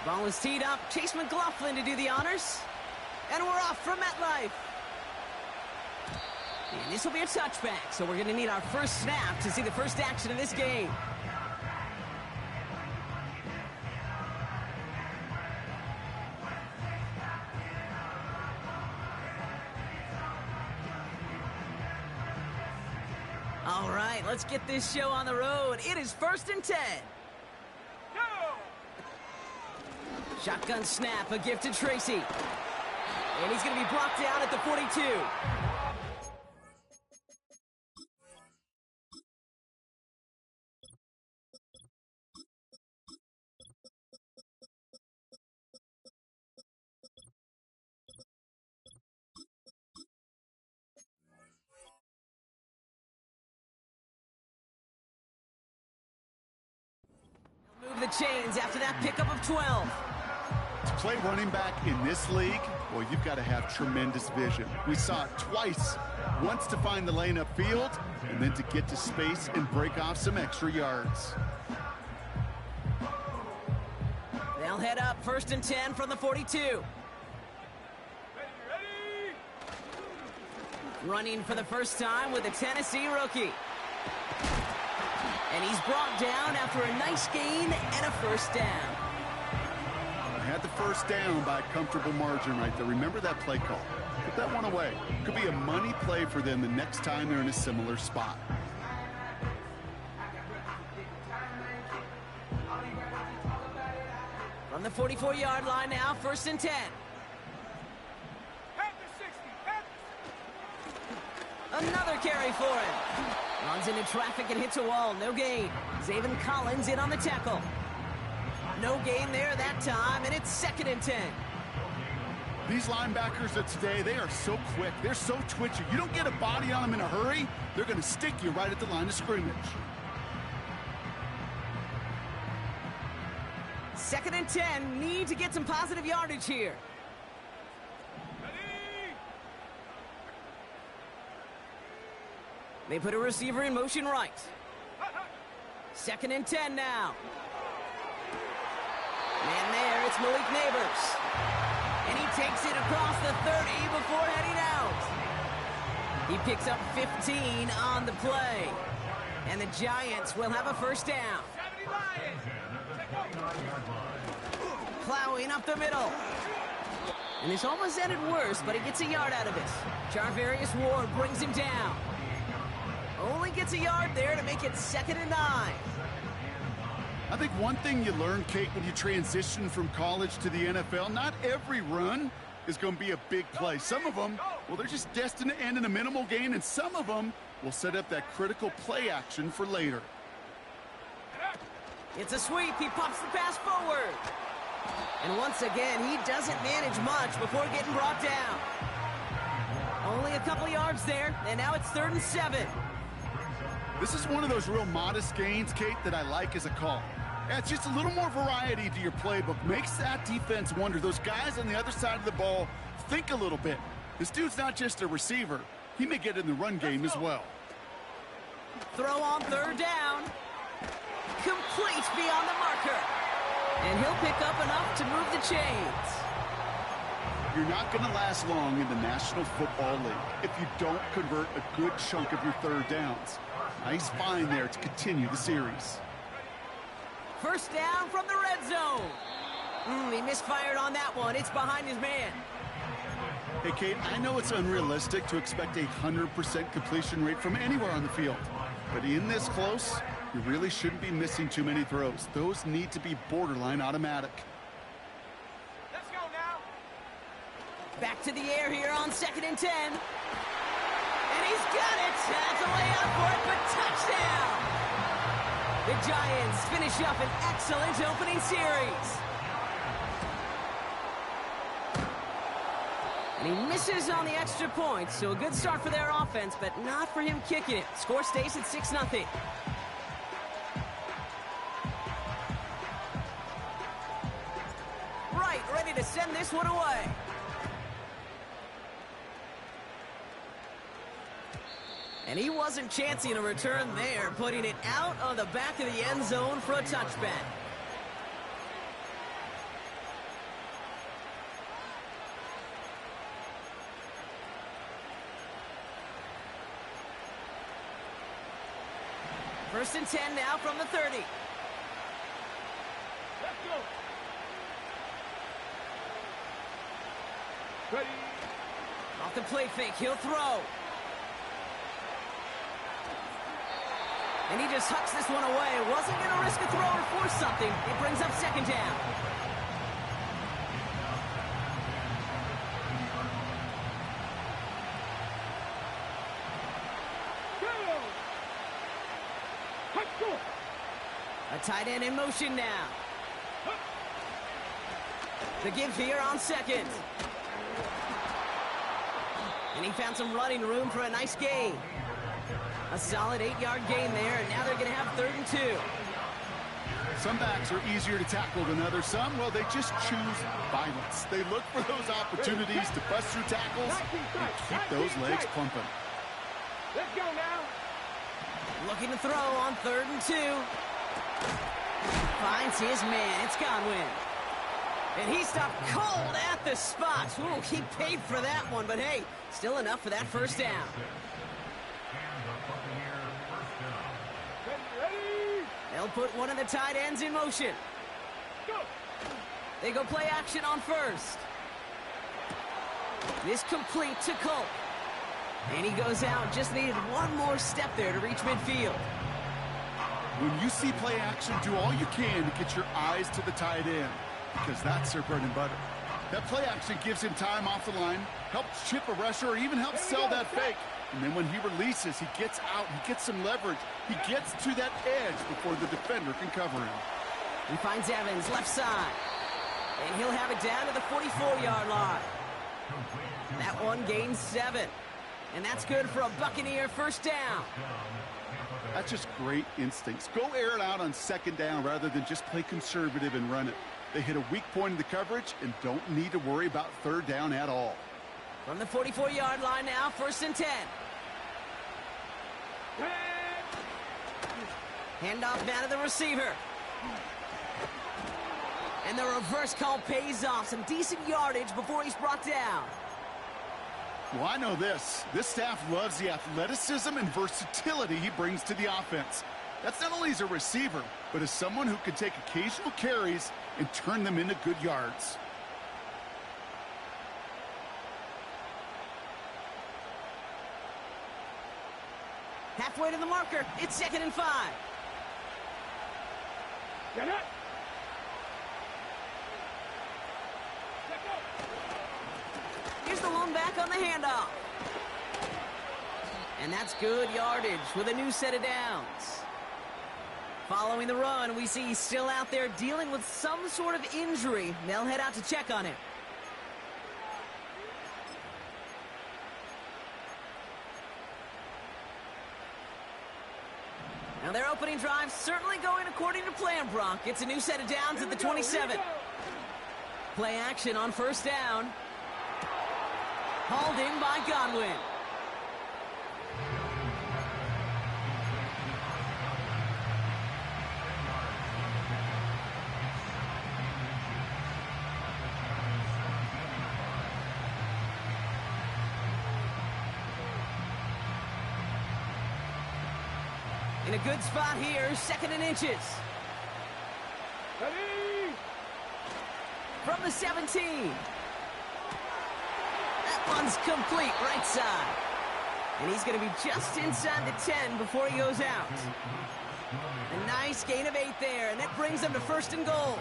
Ball is teed up. Chase McLaughlin to do the honors. And we're off from MetLife. And this will be a touchback, so we're going to need our first snap to see the first action of this game. All right, let's get this show on the road. It is 1st and 10. Shotgun snap, a gift to Tracy. And he's going to be blocked down at the 42. Move the chains after that pickup of 12. To play running back in this league, well, you've got to have tremendous vision. We saw it twice. Once to find the lane upfield, and then to get to space and break off some extra yards. They'll head up 1st and 10 from the 42. Ready. Running for the first time with a Tennessee rookie. And he's brought down after a nice gain and a first down. Had the first down by a comfortable margin right there. Remember that play call. Put that one away. Could be a money play for them the next time they're in a similar spot. From the 44-yard line now, 1st and 10. Another carry for him. Runs into traffic and hits a wall. No gain. Zaven Collins in on the tackle. No gain there that time, and it's 2nd and 10. These linebackers of today, they are so quick. They're so twitchy. You don't get a body on them in a hurry, they're going to stick you right at the line of scrimmage. 2nd and 10. Need to get some positive yardage here. They put a receiver in motion right. 2nd and 10 now. And there, it's Malik Neighbors. And he takes it across the 30 before heading out. He picks up 15 on the play. And the Giants will have a first down. Plowing up the middle. And this almost ended worse, but he gets a yard out of it. Charvarius Ward brings him down. Only gets a yard there to make it 2nd and 9. I think one thing you learn, Kate, when you transition from college to the NFL, not every run is going to be a big play. Some of them, well, they're just destined to end in a minimal gain, and some of them will set up that critical play action for later. It's a sweep. He pops the pass forward. And once again, he doesn't manage much before getting brought down. Only a couple yards there, and now it's 3rd and 7. This is one of those real modest gains, Kate, that I like as a call. Yeah, it's just a little more variety to your playbook. Makes that defense wonder. Those guys on the other side of the ball think a little bit. This dude's not just a receiver. He may get in the run game as well. Throw on 3rd down. Complete beyond the marker. And he'll pick up enough to move the chains. You're not going to last long in the National Football League if you don't convert a good chunk of your 3rd downs. Nice find there to continue the series. First down from the red zone. He misfired on that one. It's behind his man. Hey, Kate, I know it's unrealistic to expect a 100% completion rate from anywhere on the field. But in this close, you really shouldn't be missing too many throws. Those need to be borderline automatic. Let's go now. Back to the air here on 2nd and 10. And he's got it. That's a way out for it, but touchdown. The Giants finish up an excellent opening series. And he misses on the extra point, so a good start for their offense, but not for him kicking it. Score stays at 6-0. Right, ready to send this one away. And he wasn't chancing a return there, putting it out on the back of the end zone for a touchback. First and 10 now from the 30. Let's go. Ready. Off the play fake, he'll throw. And he just hucks this one away. Wasn't going to risk a throw or force something. It brings up second down. A tight end in motion now. The give here on second. And he found some running room for a nice gain. A solid 8-yard gain there, and now they're going to have 3rd and 2. Some backs are easier to tackle than others. Some, well, they just choose violence. They look for those opportunities to bust through tackles and keep those legs pumping. Let's go now. Looking to throw on 3rd and 2. Finds his man. It's Godwin. And he stopped cold at the spot. Ooh, he paid for that one, but hey, still enough for that first down. They'll put one of the tight ends in motion. They go play action on first. This complete to Culp. And he goes out, just needed one more step there to reach midfield. When you see play action, do all you can to get your eyes to the tight end, because that's their bread and butter. That play action gives him time off the line, helps chip a rusher, or even helps sell that fake. And then when he releases, he gets out, he gets some leverage. He gets to that edge before the defender can cover him. He finds Evans left side. And he'll have it down to the 44-yard line. That one gains 7. And that's good for a Buccaneer first down. That's just great instincts. Go air it out on second down rather than just play conservative and run it. They hit a weak point in the coverage and don't need to worry about 3rd down at all. From the 44-yard line now, 1st and 10. Handoff now to the receiver. And the reverse call pays off. Some decent yardage before he's brought down. Well, I know this. This staff loves the athleticism and versatility he brings to the offense. That's not only as a receiver, but as someone who can take occasional carries and turn them into good yards. Halfway to the marker. It's 2nd and 5. Get it. Here's the lone back on the handoff. And that's good yardage with a new set of downs. Following the run, we see he's still out there dealing with some sort of injury. They'll head out to check on him. Now their opening drive certainly going according to plan, Brock. It's a new set of downs at the 27. Play action on first down. Hauled in by Godwin. In a good spot here, 2nd and inches. Ready. From the 17. That one's complete, right side. And he's going to be just inside the 10 before he goes out. A nice gain of 8 there, and that brings them to 1st and goal.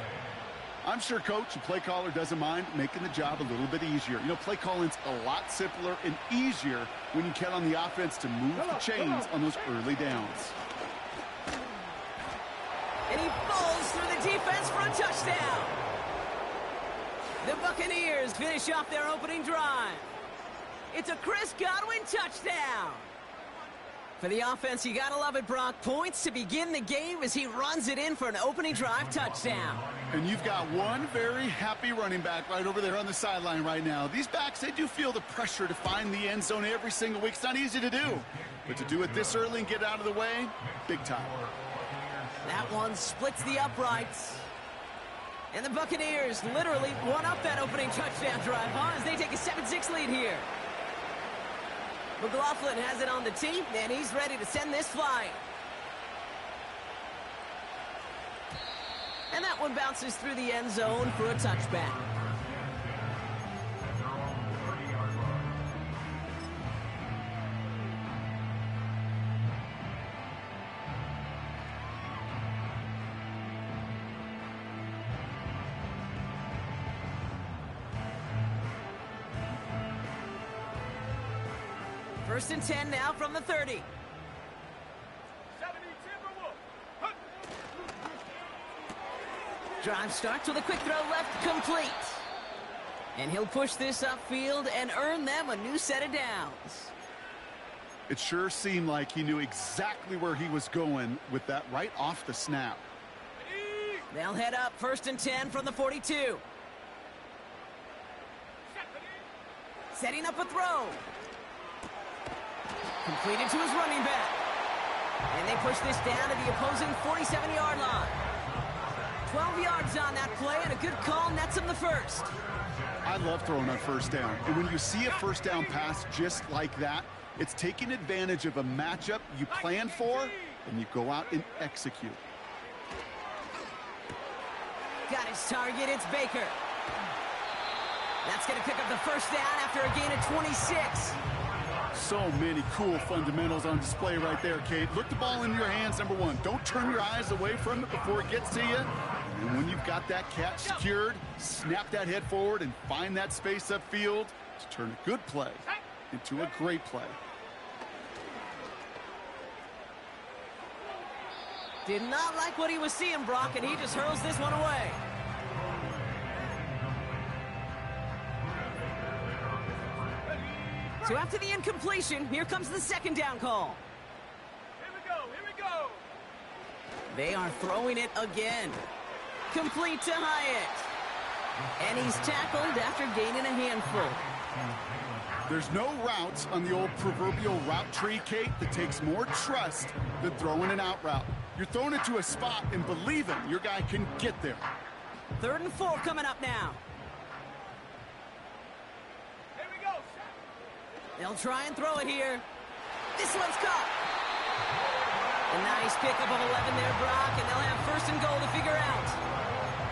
I'm sure coach and play caller doesn't mind making the job a little bit easier. You know, play calling's a lot simpler and easier when you count on the offense to move the chains on those early downs. And he falls through the defense for a touchdown. The Buccaneers finish off their opening drive. It's a Chris Godwin touchdown. For the offense, you gotta love it, Brock. Points to begin the game as he runs it in for an opening drive touchdown. And you've got one very happy running back right over there on the sideline right now. These backs, they do feel the pressure to find the end zone every single week. It's not easy to do. But to do it this early and get out of the way, big time. That one splits the uprights. And the Buccaneers literally won up that opening touchdown drive, as they take a 7-6 lead here. McLaughlin has it on the tee, and he's ready to send this flying. And that one bounces through the end zone for a touchback. First and 10 now from the 30. Drive starts with a quick throw left, complete. And he'll push this upfield and earn them a new set of downs. It sure seemed like he knew exactly where he was going with that right off the snap. They'll head up first and 10 from the 42. Setting up a throw. Completed to his running back. And they push this down to the opposing 47-yard line. 12 yards on that play, and a good call nets him the first. I love throwing on first down. And when you see a first down pass just like that, it's taking advantage of a matchup you plan for, and you go out and execute. Got his target, it's Baker. That's going to pick up the first down after a gain of 26. So many cool fundamentals on display right there, Kate. Look the ball in your hands, number one. Don't turn your eyes away from it before it gets to you. And when you've got that catch secured, snap that head forward and find that space upfield to turn a good play into a great play. Did not like what he was seeing, Brock, and he just hurls this one away. So after the incompletion, here comes the second down call. Here we go. They are throwing it again. Complete to Hyatt. And he's tackled after gaining a handful. There's no routes on the old proverbial route tree, Kate, that takes more trust than throwing an out route. You're throwing it to a spot and believing your guy can get there. 3rd and 4 coming up now. Here we go. They'll try and throw it here. This one's caught. A nice pickup of 11 there, Brock, and they'll have 1st and goal to figure out.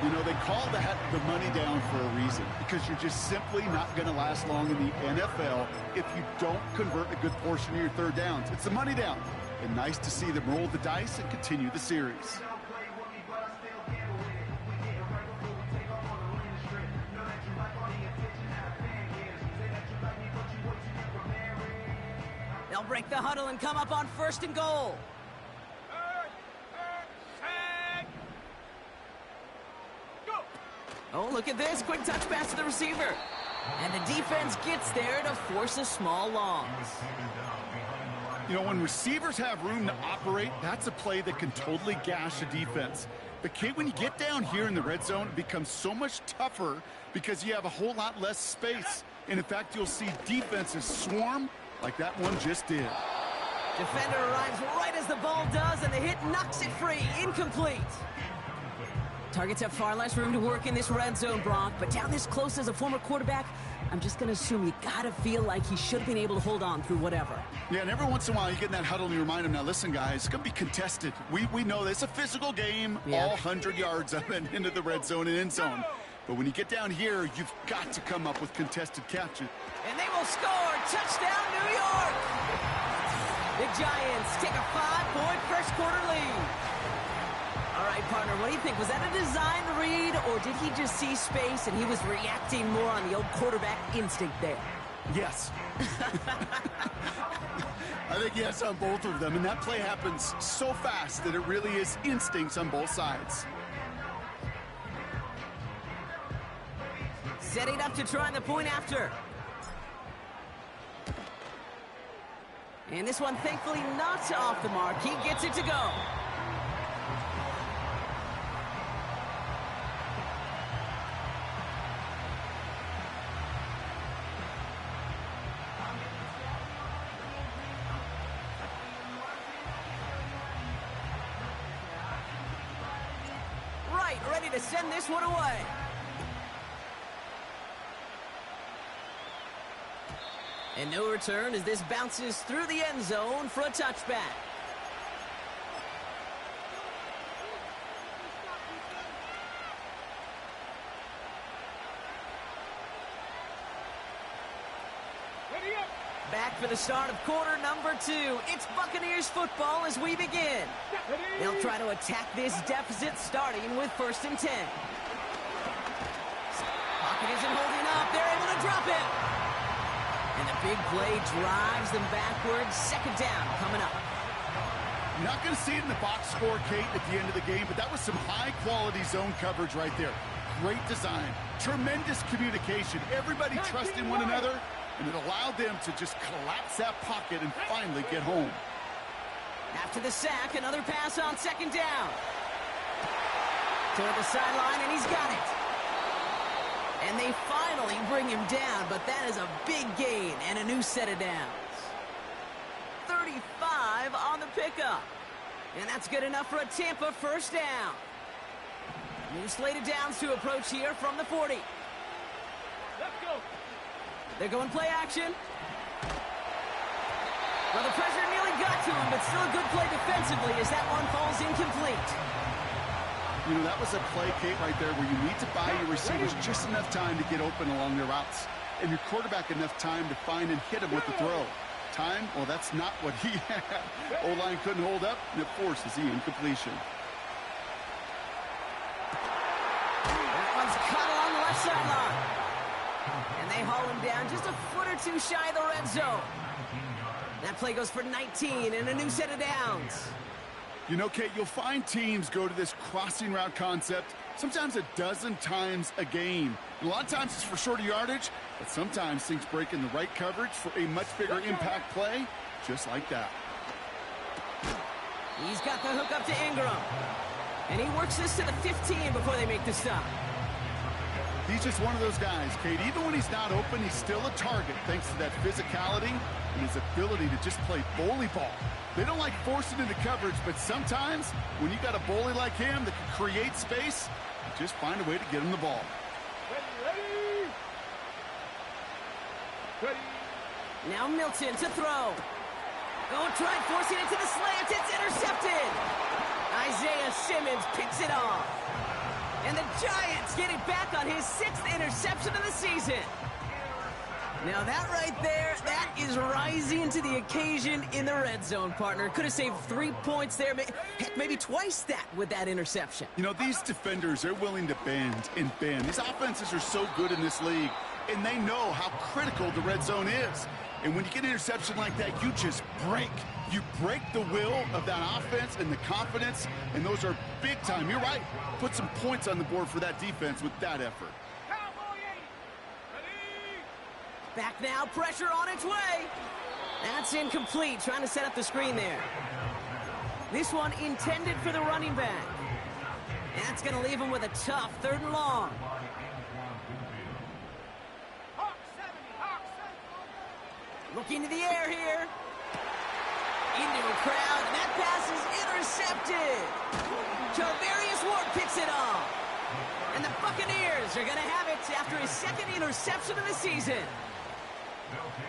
You know, they call the money down for a reason, because you're just simply not going to last long in the NFL if you don't convert a good portion of your third downs. It's the money down. And nice to see them roll the dice and continue the series. They'll break the huddle and come up on 1st and goal. Oh, look at this. Quick touch pass to the receiver. And the defense gets there to force a small loss. You know, when receivers have room to operate, that's a play that can totally gash a defense. But, Kate, when you get down here in the red zone, it becomes so much tougher because you have a whole lot less space. And, in fact, you'll see defenses swarm like that one just did. Defender arrives right as the ball does, and the hit knocks it free. Incomplete. Targets have far less room to work in this red zone, Brock, but down this close as a former quarterback, I'm just going to assume you got to feel like he should have been able to hold on through whatever. Yeah, and every once in a while you get in that huddle and you remind him, now listen, guys, it's going to be contested. We know this. It's a physical game, all 100 yards up and into the red zone and end zone. But when you get down here, you've got to come up with contested catches. And they will score. Touchdown, New York! The Giants take a 5-point first quarter lead. All right, partner, what do you think? Was that a design read, or did he just see space and he was reacting more on the old quarterback instinct there? Yes. I think yes on both of them, and that play happens so fast that it really is instincts on both sides. Setting up to try the point after. And this one, thankfully, not off the mark. He gets it to go. Right, ready to send this one away. And no return as this bounces through the end zone for a touchback. Ready up. Back for the start of quarter number 2. It's Buccaneers football as we begin. They'll try to attack this deficit starting with 1st and 10. Pocket isn't holding up. They're able to drop it. And the big play drives them backwards. 2nd down coming up. You're not going to see it in the box score, Kate, at the end of the game, but that was some high-quality zone coverage right there. Great design, tremendous communication, everybody trusting one another, and it allowed them to just collapse that pocket and finally get home. After the sack, another pass on 2nd down. Toward the sideline, and he's got it. And they finally bring him down, but that is a big gain and a new set of downs. 35 on the pickup. And that's good enough for a Tampa 1st down. New slate of downs to approach here from the 40. Let's go. They're going play action. Well, the pressure nearly got to him, but still a good play defensively as that one falls incomplete. You know, that was a play, Kate, right there where you need to buy your receivers just enough time to get open along their routes, and your quarterback enough time to find and hit him with the throw. Time, well, that's not what he had. O-line couldn't hold up, and it forces the incompletion. That one's caught along the left sideline. And they haul him down just a foot or two shy of the red zone. That play goes for 19 and a new set of downs. You know, Kate, you'll find teams go to this crossing route concept sometimes a dozen times a game. And a lot of times it's for shorter yardage, but sometimes things break in the right coverage for a much bigger impact play, just like that. He's got the hook up to Ingram. And he works this to the 15 before they make the stop. He's just one of those guys, Kate. Even when he's not open, he's still a target thanks to that physicality and his ability to just play bully ball. They don't like forcing into coverage, but sometimes when you got a bully like him that can create space, just find a way to get him the ball. Ready. Ready. Now Milton to throw. Oh, try forcing it to the slant. It's intercepted. Isaiah Simmons picks it off. And the Giants get it back on his 6th interception of the season. Now that right there, that is rising to the occasion in the red zone, partner. Could have saved 3 points there. Heck, maybe twice that with that interception. You know, these defenders, they're willing to bend and bend. These offenses are so good in this league, and they know how critical the red zone is. And when you get an interception like that, you just break. You break the will of that offense and the confidence, and those are big time. You're right. Put some points on the board for that defense with that effort. Cowboy 8. Ready. Back now, pressure on its way. That's incomplete, trying to set up the screen there. This one intended for the running back. That's going to leave him with a tough 3rd and long. Hawk 70. Hawk 70. Looking to the air here. Into a crowd, and that pass is intercepted. Charvarius Ward picks it off. And the Buccaneers are going to have it after his 2nd interception of the season.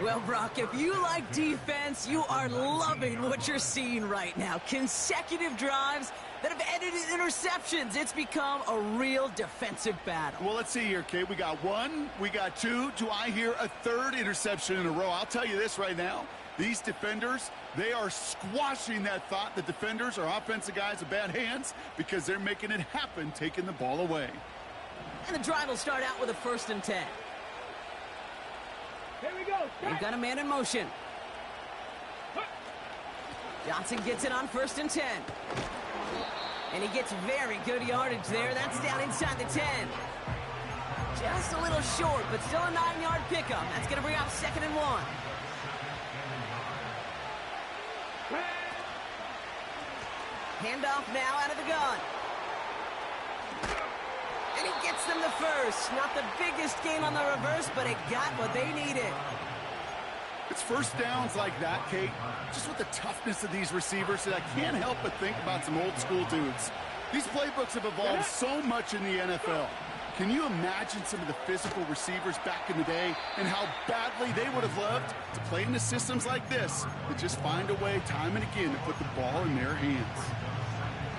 Well, Brock, if you like defense, you are loving what you're seeing right now. Consecutive drives that have ended in interceptions. It's become a real defensive battle. Well, let's see here, Kate. We got 1, we got 2. Do I hear a 3rd interception in a row? I'll tell you this right now. These defenders, they are squashing that thought. The defenders are offensive guys with bad hands because they're making it happen, taking the ball away. And the drive will start out with a 1st and 10. Here we go. They've got a man in motion. Johnson gets it on 1st and 10. And he gets very good yardage there. That's down inside the 10. Just a little short, but still a 9-yard pickup. That's going to bring up 2nd and 1. Handoff now out of the gun. And he gets them the first. Not the biggest gain on the reverse, but it got what they needed. It's 1st downs like that, Kate, just with the toughness of these receivers that I can't help but think about some old school dudes. These playbooks have evolved so much in the NFL. Can you imagine some of the physical receivers back in the day and how badly they would have loved to play in the systems like this that just find a way time and again to put the ball in their hands?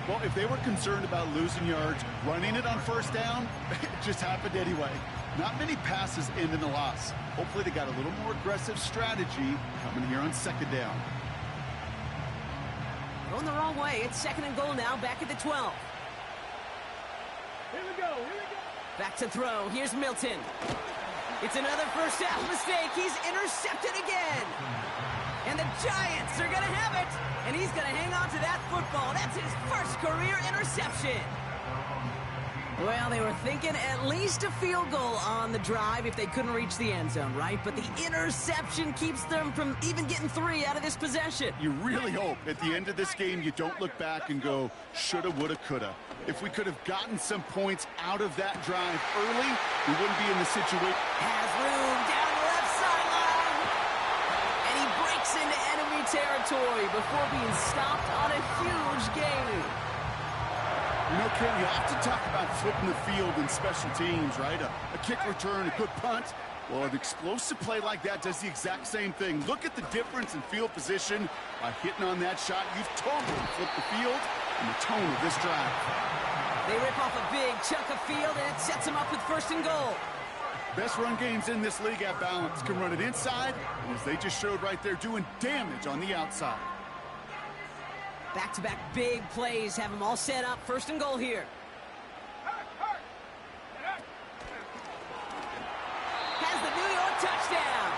Well, if they were concerned about losing yards, running it on first down, it just happened anyway. Not many passes end in a loss. Hopefully they got a little more aggressive strategy coming here on second down. Going the wrong way. It's second and goal now, back at the 12. Here we go, here we go. Back to throw. Here's Milton. It's another first half mistake. He's intercepted again. And the Giants are going to have it. And he's going to hang on to that football. That's his first career interception. Well, they were thinking at least a field goal on the drive if they couldn't reach the end zone, right? But the interception keeps them from even getting 3 out of this possession. You really hope at the end of this game you don't look back and go, shoulda, woulda, coulda. If we could have gotten some points out of that drive early, we wouldn't be in the situation. Has room down the left sideline. And he breaks into enemy territory before being stopped on a huge gain. You know, Ken, you often talk about flipping the field in special teams, right? A kick return, a good punt. Well, an explosive play like that does the exact same thing. Look at the difference in field position. By hitting on that shot, you've totally flipped the field and the tone of this drive. They rip off a big chunk of field, and it sets them up with first and goal. Best run games in this league at balance. Can run it inside, and as they just showed right there, doing damage on the outside. Back-to-back big plays have them all set up. First and goal here. Has the New York touchdown.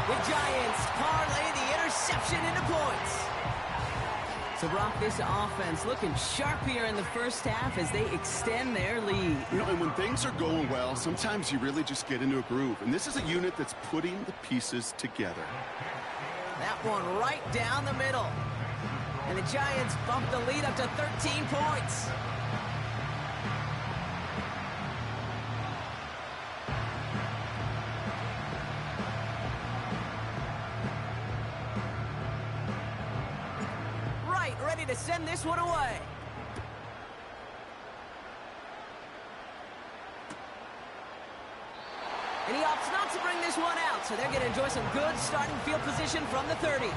The Giants parlay the interception into points. So, Brock, this offense looking sharp here in the first half as they extend their lead. You know, and when things are going well, sometimes you really just get into a groove. And this is a unit that's putting the pieces together. That one right down the middle. And the Giants bump the lead up to 13 points. Right, ready to send this one away. And he opts not to bring this one out, so they're going to enjoy some good starting field position from the 30.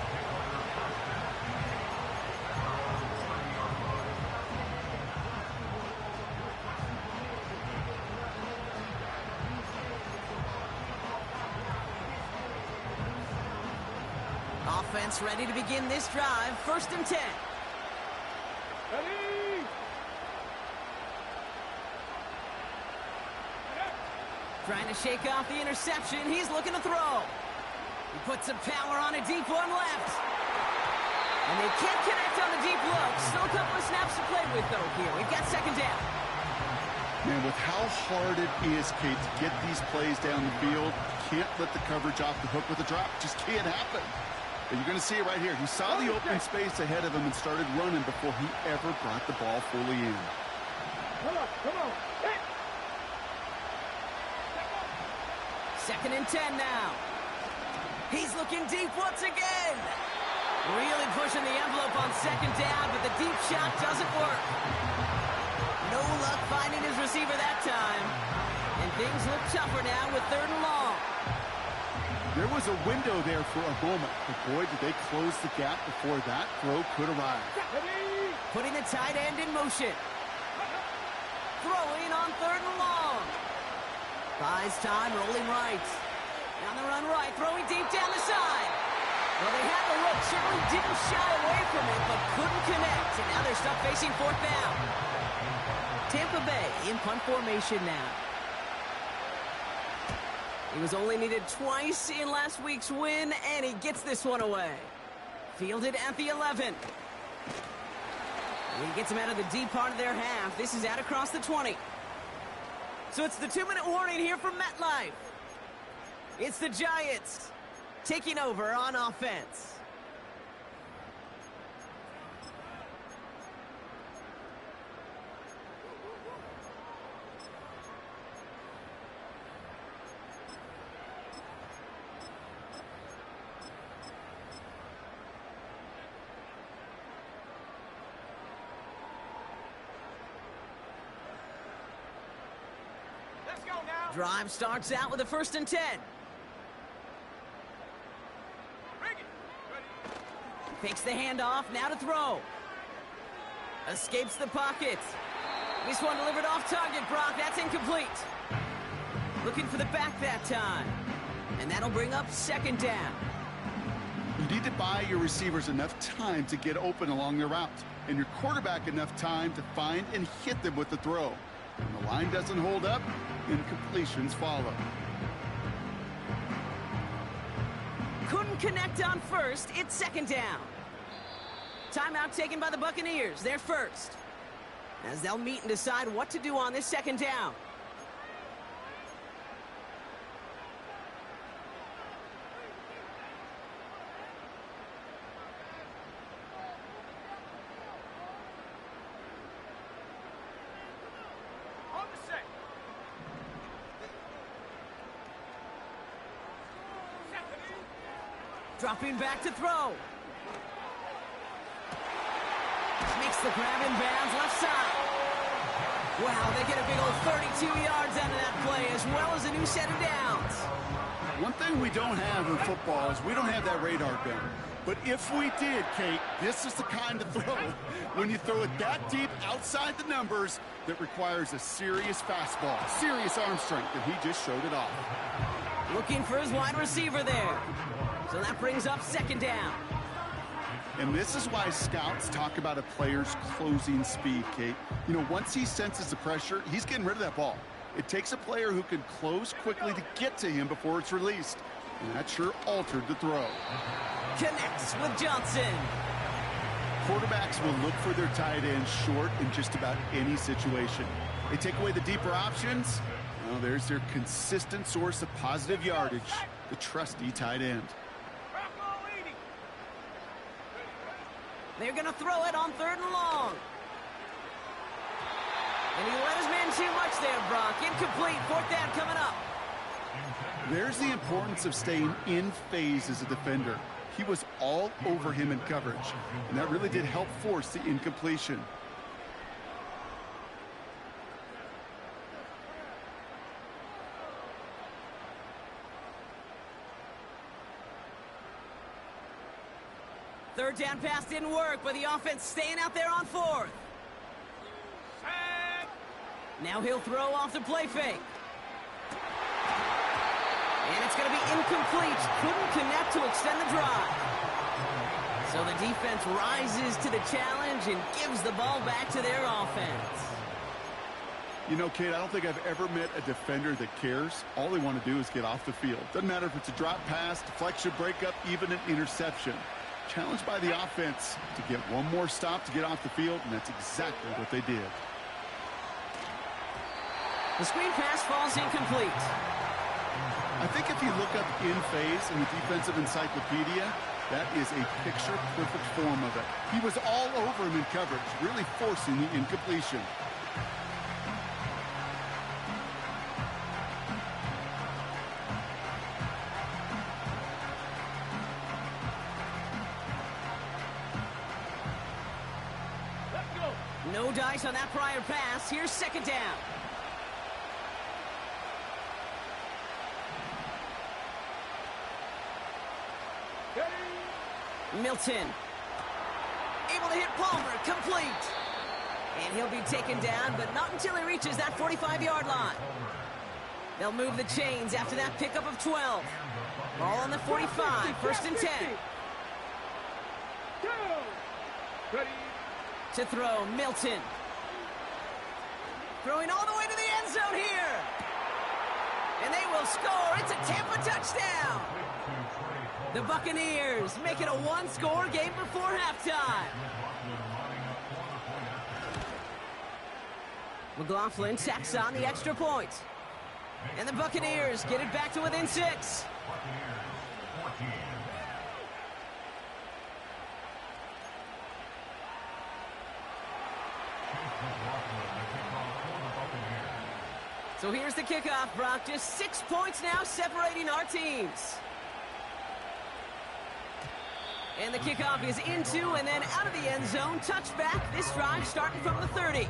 Offense ready to begin this drive. First and 10. Ready? Trying to shake off the interception. He's looking to throw. He puts some power on a deep one left. And they can't connect on the deep look. Still a couple of snaps to play with, though, here. We've got second down. Man, with how hard it is, Kate, to get these plays down the field, can't let the coverage off the hook with a drop. Just can't happen. And you're going to see it right here. He saw the open space ahead of him and started running before he ever brought the ball fully in. Come on, come on. Hit. Second and 10 now. He's looking deep once again. Really pushing the envelope on second down, but the deep shot doesn't work. No luck finding his receiver that time. And things look tougher now with third and long. There was a window there for a moment, but boy, did they close the gap before that throw could arrive. Ready? Putting the tight end in motion. Throwing on third and long. Buys time, rolling right. Down the run right, throwing deep down the side. Well, they had the look, certainly didn't shy away from it, but couldn't connect. And now they're stuck facing fourth down. Tampa Bay in punt formation now. He was only needed twice in last week's win, and he gets this one away. Fielded at the 11. He gets him out of the deep part of their half. This is out across the 20. So it's the 2-minute warning here from MetLife. It's the Giants taking over on offense. Let's go now. Drive starts out with a first and 10. Bring it. Ready? Fakes the handoff, now to throw. Escapes the pocket. This one delivered off target, Brock. That's incomplete. Looking for the back that time. And that'll bring up second down. You need to buy your receivers enough time to get open along their route, and your quarterback enough time to find and hit them with the throw. When the line doesn't hold up, incompletions follow. Couldn't connect on first. It's second down. Timeout taken by the Buccaneers. They're first, as they'll meet and decide what to do on this second down. On the set. Dropping back to throw. Makes the grab in bounds left side. Wow, they get a big old 32 yards out of that play, as well as a new set of downs. One thing we don't have in football is we don't have that radar gun. But if we did, Kate, this is the kind of throw, when you throw it that deep outside the numbers, that requires a serious fastball, serious arm strength, and he just showed it off. Looking for his wide receiver there. So that brings up second down. And this is why scouts talk about a player's closing speed, Kate. You know, once he senses the pressure, he's getting rid of that ball. It takes a player who can close quickly to get to him before it's released. And that sure altered the throw. Connects with Johnson. Quarterbacks will look for their tight end short in just about any situation. They take away the deeper options. Well, there's their consistent source of positive yardage, the trusty tight end. They're going to throw it on third and long. And he let his man too much there, Brock. Incomplete. Fourth down coming up. There's the importance of staying in phase as a defender. He was all over him in coverage, and that really did help force the incompletion. Third down pass didn't work, but the offense staying out there on fourth. Now he'll throw off the play fake. And it's going to be incomplete. Couldn't connect to extend the drive. So the defense rises to the challenge and gives the ball back to their offense. You know, Kate, I don't think I've ever met a defender that cares. All they want to do is get off the field. Doesn't matter if it's a drop pass, deflection, breakup, even an interception. Challenged by the offense to get one more stop to get off the field, and that's exactly what they did. The screen pass falls incomplete. I think if you look up in phase in the defensive encyclopedia, that is a picture-perfect form of it. He was all over him in coverage, really forcing the incompletion. No dice on that prior pass. Here's second down. Milton. Able to hit Palmer. Complete. And he'll be taken down, but not until he reaches that 45-yard line. They'll move the chains after that pickup of 12. Ball on the 45. First and 10. To throw, Milton. Throwing all the way to the end zone here. And they will score. It's a Tampa touchdown. The Buccaneers make it a one-score game before halftime. McLaughlin tacks on the extra point. And the Buccaneers get it back to within 6. So here's the kickoff, Brock. Just 6 points now separating our teams. And the kickoff is into and then out of the end zone. Touchback. This drive starting from the 30.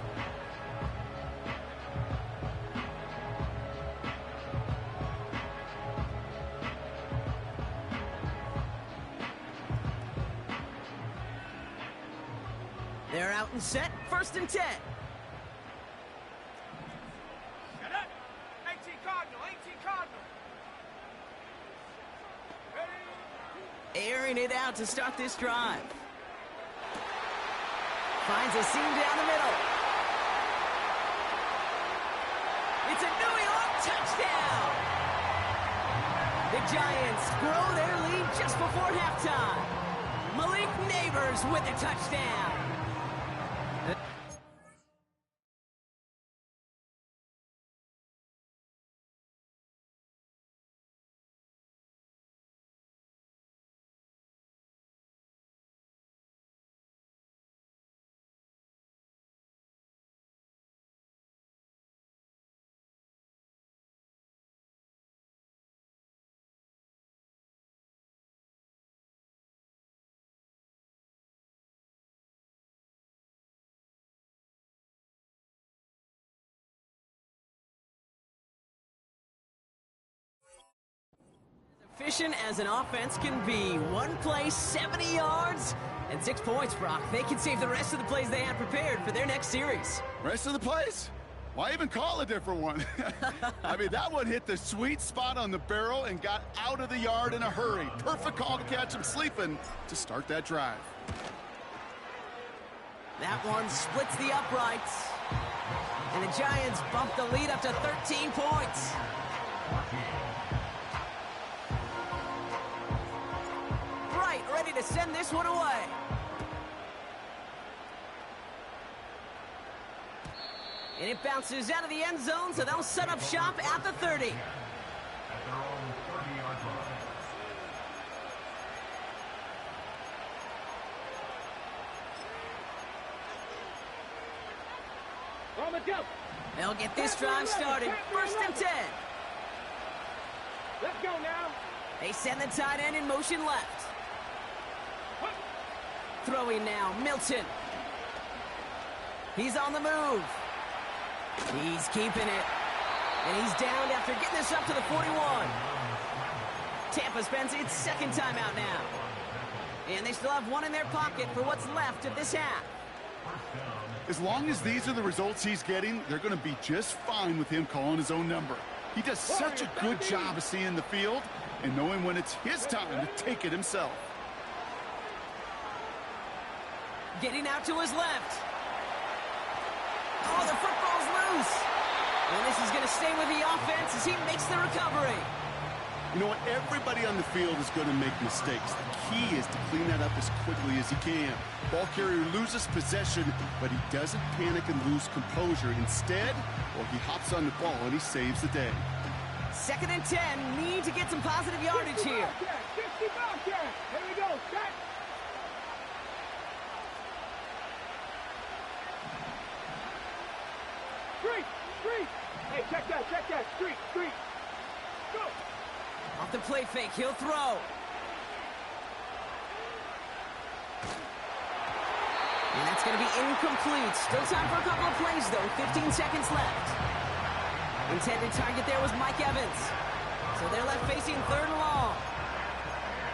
They're out and set, 1st and 10. Set up. 18 Cardinal, 18 Cardinal. Ready? Airing it out to start this drive. Finds a seam down the middle. It's a New York touchdown! The Giants grow their lead just before halftime. Malik Neighbors with a touchdown. Efficient as an offense can be. One play, 70 yards, and 6 points, Brock. They can save the rest of the plays they have prepared for their next series. Rest of the plays? Why even call a different one? I mean, that one hit the sweet spot on the barrel and got out of the yard in a hurry. Perfect call to catch him sleeping to start that drive. That one splits the uprights. And the Giants bump the lead up to 13 points. Right, ready to send this one away. And it bounces out of the end zone, so they'll set up shop at the 30. At their own 30-yard line. On the jump. They'll get this drive started. 1st and 10. Let's go now. They send the tight end in motion left. Throwing now, Milton. He's on the move. He's keeping it. And he's down after getting this up to the 41. Tampa spends its 2nd timeout now. And they still have one in their pocket for what's left of this half. As long as these are the results he's getting, they're going to be just fine with him calling his own number. He does such a good job of seeing the field and knowing when it's his time to take it himself. Getting out to his left. Oh, the football's loose. And this is going to stay with the offense as he makes the recovery. You know what? Everybody on the field is going to make mistakes. The key is to clean that up as quickly as he can. Ball carrier loses possession, but he doesn't panic and lose composure. Instead, well, he hops on the ball and he saves the day. 2nd and 10. Need to get some positive yardage here. 60 Bobcat. Here we go. Set. Street. Street. Hey, check that. Check that. Street. Street. Go. Off the play fake, he'll throw. And that's going to be incomplete. Still time for a couple of plays, though. 15 seconds left. Intended target there was Mike Evans. So they're left facing 3rd and long.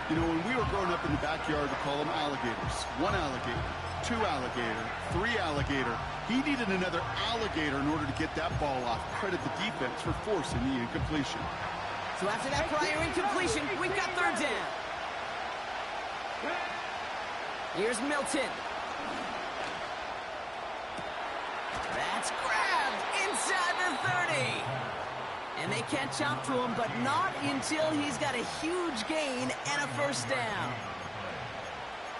You know, when we were growing up in the backyard, we call them alligators. 1 alligator, 2 alligator, 3 alligator. He needed another alligator in order to get that ball off. Credit the defense for forcing the incompletion. So after that prior incompletion, we've got 3rd down. Here's Milton. That's grabbed inside the 30. And they catch up to him, but not until he's got a huge gain and a 1st down.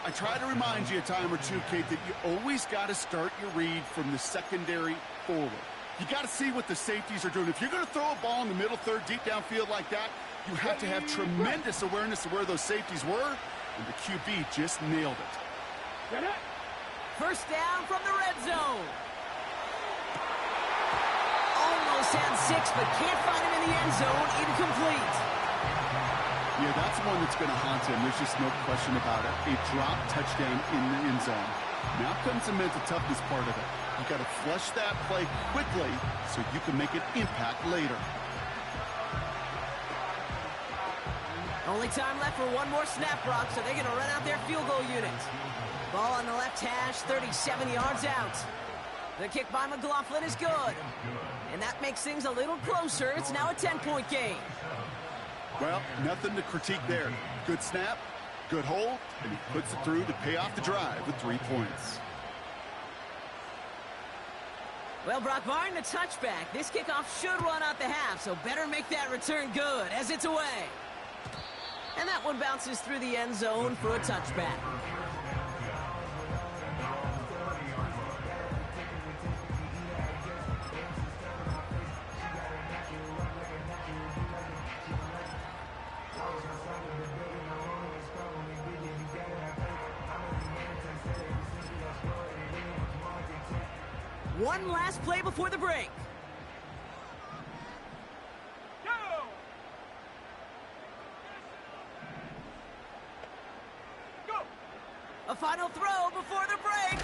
I try to remind you a time or two, Kate, that you always got to start your read from the secondary forward. You got to see what the safeties are doing. If you're going to throw a ball in the middle third, deep downfield like that, you have to have tremendous awareness of where those safeties were, and the QB just nailed it. Get it. 1st down from the red zone. Almost had 6, but can't find him in the end zone. Incomplete. Yeah, that's one that's going to haunt him. There's just no question about it. A drop touchdown in the end zone. Now comes the mental toughness part of it. You got to flush that play quickly so you can make an impact later. Only time left for one more snap, Brock, so they're going to run out their field goal unit. Ball on the left hash, 37 yards out. The kick by McLaughlin is good. And that makes things a little closer. It's now a 10-point game. Well, nothing to critique there. Good snap, good hold, and he puts it through to pay off the drive with 3 points. Well, Brock Martin, a touchback. This kickoff should run out the half, so better make that return good as it's away. And that one bounces through the end zone for a touchback. One last play before the break. Go! Go! A final throw before the break.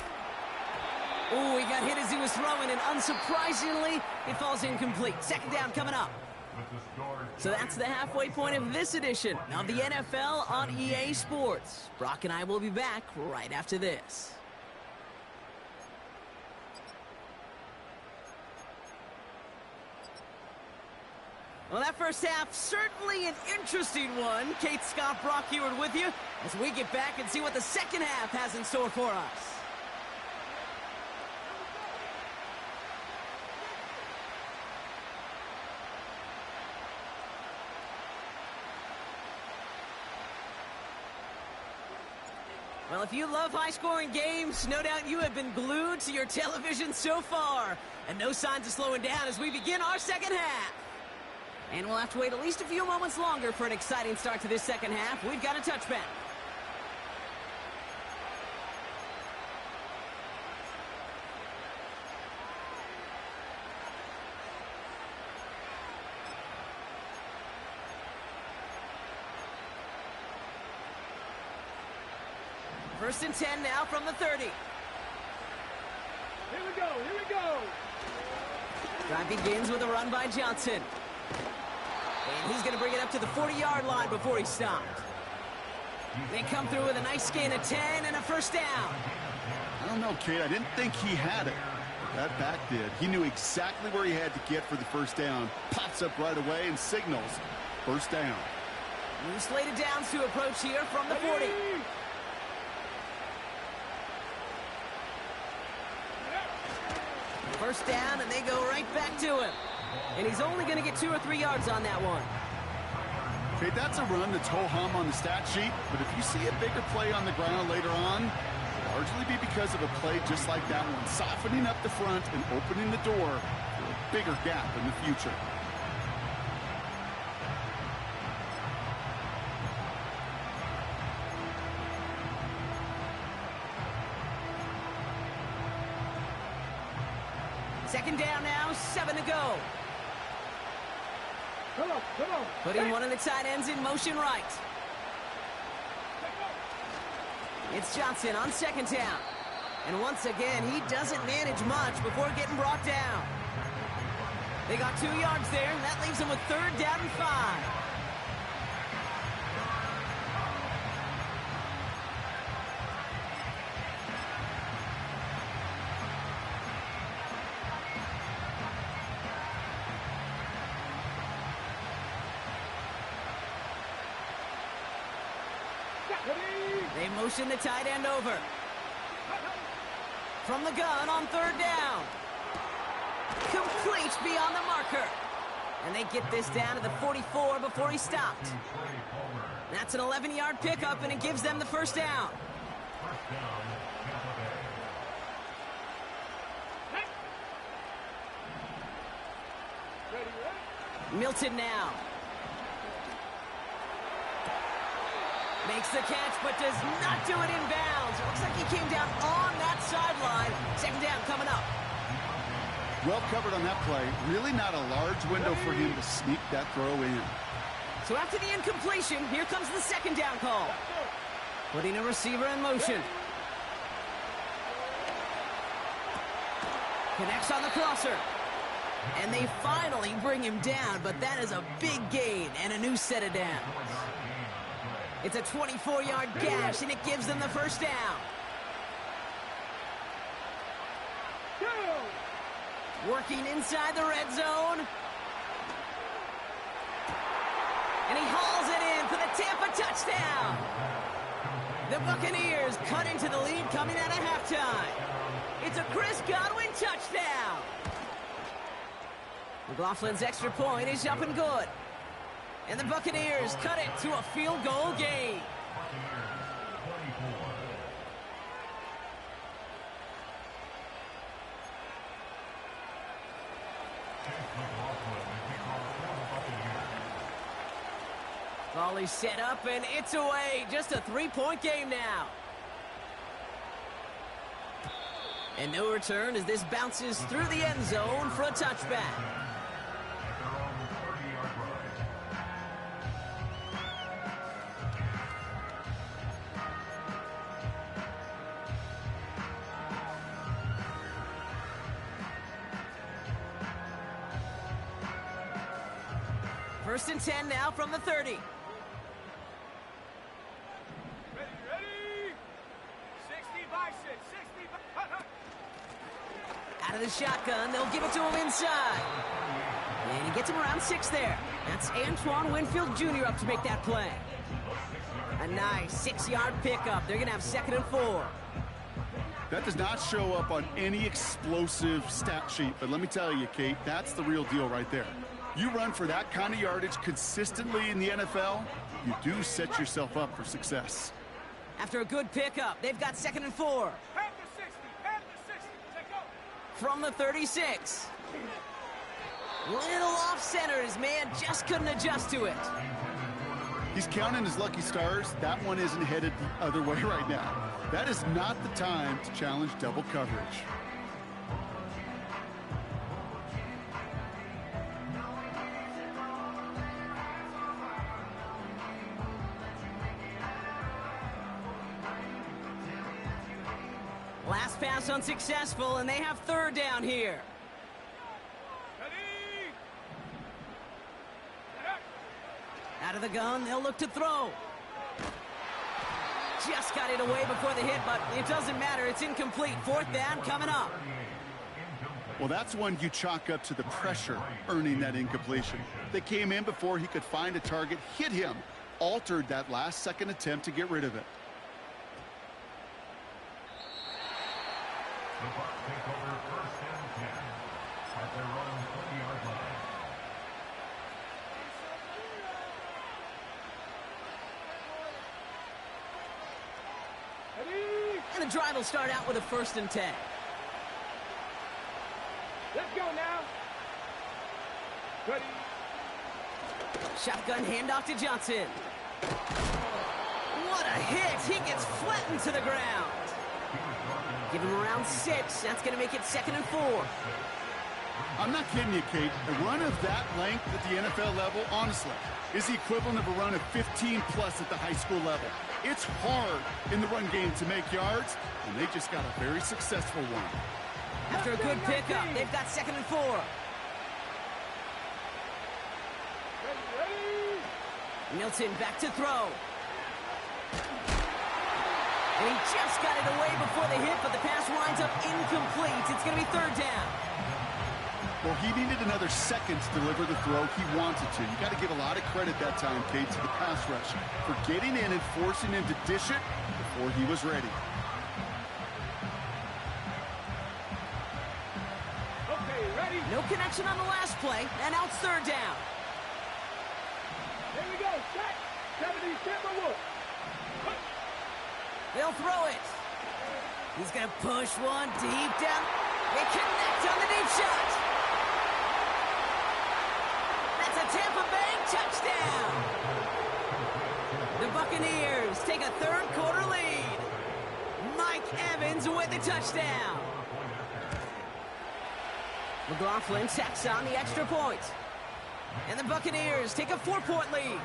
Ooh, he got hit as he was throwing, and unsurprisingly, it falls incomplete. Second down coming up. So that's the halfway point of this edition of the NFL on EA Sports. Brock and I will be back right after this. Well, that first half, certainly an interesting one. Kate Scott, Brock Huard with you as we get back and see what the second half has in store for us. Well, if you love high-scoring games, no doubt you have been glued to your television so far. And no signs of slowing down as we begin our second half. And we'll have to wait at least a few moments longer for an exciting start to this second half. We've got a touchback. First and 10 now from the 30. Here we go, here we go! Drive begins with a run by Johnson. And he's going to bring it up to the 40-yard line before he's stopped. They come through with a nice gain of 10 and a first down. I don't know, Kate. I didn't think he had it. That back did. He knew exactly where he had to get for the first down. Pops up right away and signals first down. New slated downs to approach here from the 40. First down, and they go right back to him. And he's only going to get 2 or 3 yards on that one. Okay, that's a run that's ho-hum on the stat sheet, but if you see a bigger play on the ground later on, it'll largely be because of a play just like that one, softening up the front and opening the door for a bigger gap in the future. Second down now, 7 to go. Come on, come on! Putting one of the tight ends in motion right. It's Johnson on second down. And once again, he doesn't manage much before getting brought down. They got 2 yards there, and that leaves them with third down and 5. They motion the tight end over. From the gun on third down. Complete beyond the marker. And they get this down to the 44 before he stopped. That's an 11-yard pickup, and it gives them the first down. Milton now. Makes the catch, but does not do it in bounds. It looks like he came down on that sideline. Second down coming up. Well covered on that play. Really not a large window for him to sneak that throw in. So after the incompletion, here comes the second down call. Putting a receiver in motion. Connects on the crosser. And they finally bring him down, but that is a big gain and a new set of downs. It's a 24-yard gash, and it gives them the first down. Working inside the red zone. And he hauls it in for the Tampa touchdown. The Buccaneers cut into the lead coming out of halftime. It's a Chris Godwin touchdown. McLaughlin's extra point is up and good. And the Buccaneers cut it to a field goal game. Volley set up, and it's away. Just a three-point game now. And no return as this bounces through the end zone for a touchback. First and 10 now from the 30. Out of the shotgun, they'll give it to him inside. And he gets him around 6 there. That's Antoine Winfield Jr. up to make that play. A nice 6-yard pickup. They're going to have 2nd and 4. That does not show up on any explosive stat sheet, but let me tell you, Kate, that's the real deal right there. You run for that kind of yardage consistently in the NFL, you do set yourself up for success. After a good pickup, they've got 2nd and 4. From the 36. Little off center. His man just couldn't adjust to it. He's counting his lucky stars. That one isn't headed the other way right now. That is not the time to challenge double coverage. Last pass unsuccessful, and they have 3rd down here. Out of the gun, they'll look to throw. Just got it away before the hit, but it doesn't matter. It's incomplete. 4th down coming up. Well, that's one you chalk up to the pressure earning that incompletion. They came in before he could find a target, hit him, altered that last-second attempt to get rid of it. The Bucs take over 1st and 10 at their own 20-yard line. And the drive will start out with a 1st and 10. Let's go now. Ready. Shotgun handoff to Johnson. What a hit. He gets flattened to the ground. Give him around 6. That's going to make it 2nd and 4. I'm not kidding you, Kate. A run of that length at the NFL level, honestly, is the equivalent of a run of 15-plus at the high school level. It's hard in the run game to make yards, and they just got a very successful one. After a good pickup, they've got 2nd and 4. Milton back to throw. And he just got it away before the hit, but the pass winds up incomplete. It's going to be 3rd down. Well, he needed another second to deliver the throw he wanted to. You got to give a lot of credit that time, Kate, to the pass rush for getting in and forcing him to dish it before he was ready. Okay, ready? No connection on the last play, and now it's 3rd down. Here we go. Set. 70 Timberwolves. They'll throw it. He's going to push one deep down. They connect on the deep shot. That's a Tampa Bay touchdown. The Buccaneers take a 3rd quarter lead. Mike Evans with the touchdown. McLaughlin tacks on the extra point. And the Buccaneers take a 4-point lead.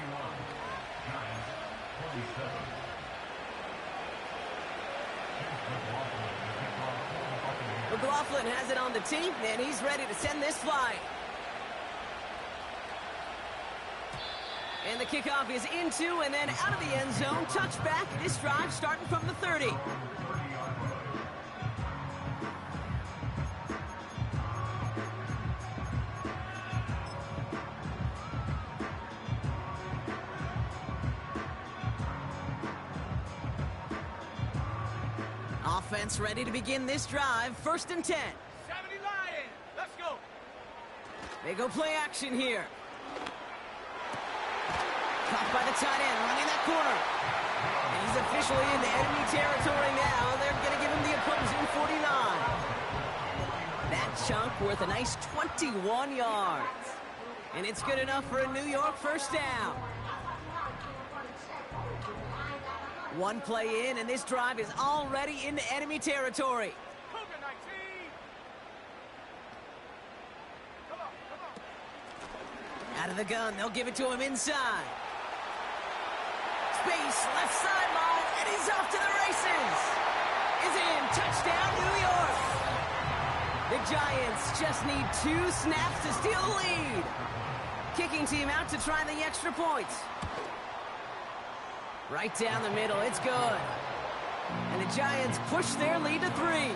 McLaughlin has it on the tee, and he's ready to send this flying. And the kickoff is into and then out of the end zone. Touchback. This drive starting from the 30. Offense ready to begin this drive. 1st and 10. 70 Lions. Let's go. They go play action here. Caught by the tight end, running that corner. And he's officially into enemy territory now. They're going to give him the opposing 49. That chunk worth a nice 21 yards. And it's good enough for a New York 1st down. One play in, and this drive is already into enemy territory. Cougar 19. Come on. Out of the gun, they'll give it to him inside. Space, left sideline, and he's off to the races. Is in, touchdown, New York. The Giants just need 2 snaps to steal the lead. Kicking team out to try the extra points. Right down the middle, it's good. And the Giants push their lead to 3.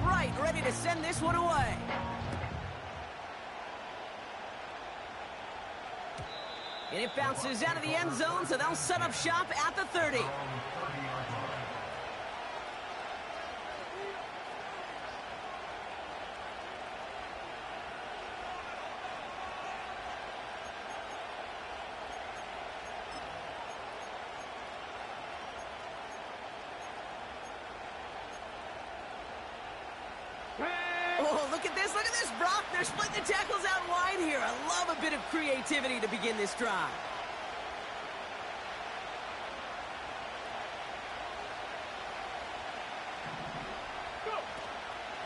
Right, ready to send this one away. And it bounces out of the end zone, so they'll set up shop at the 30. Oh, look at this, Brock. They're splitting the tackles out wide here. I love a bit of creativity to begin this drive.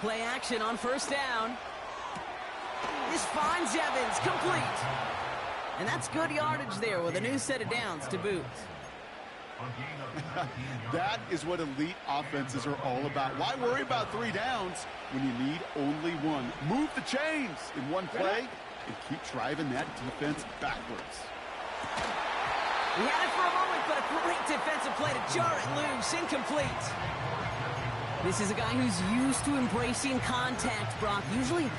Play action on 1st down. This finds Evans, complete. And that's good yardage there with a new set of downs to boot. That is what elite offenses are all about. Why worry about 3 downs when you need only 1? Move the chains in one play and keep driving that defense backwards. He had it for a moment, but a great defensive play to jar it loose. Incomplete. This is a guy who's used to embracing contact, Brock. Usually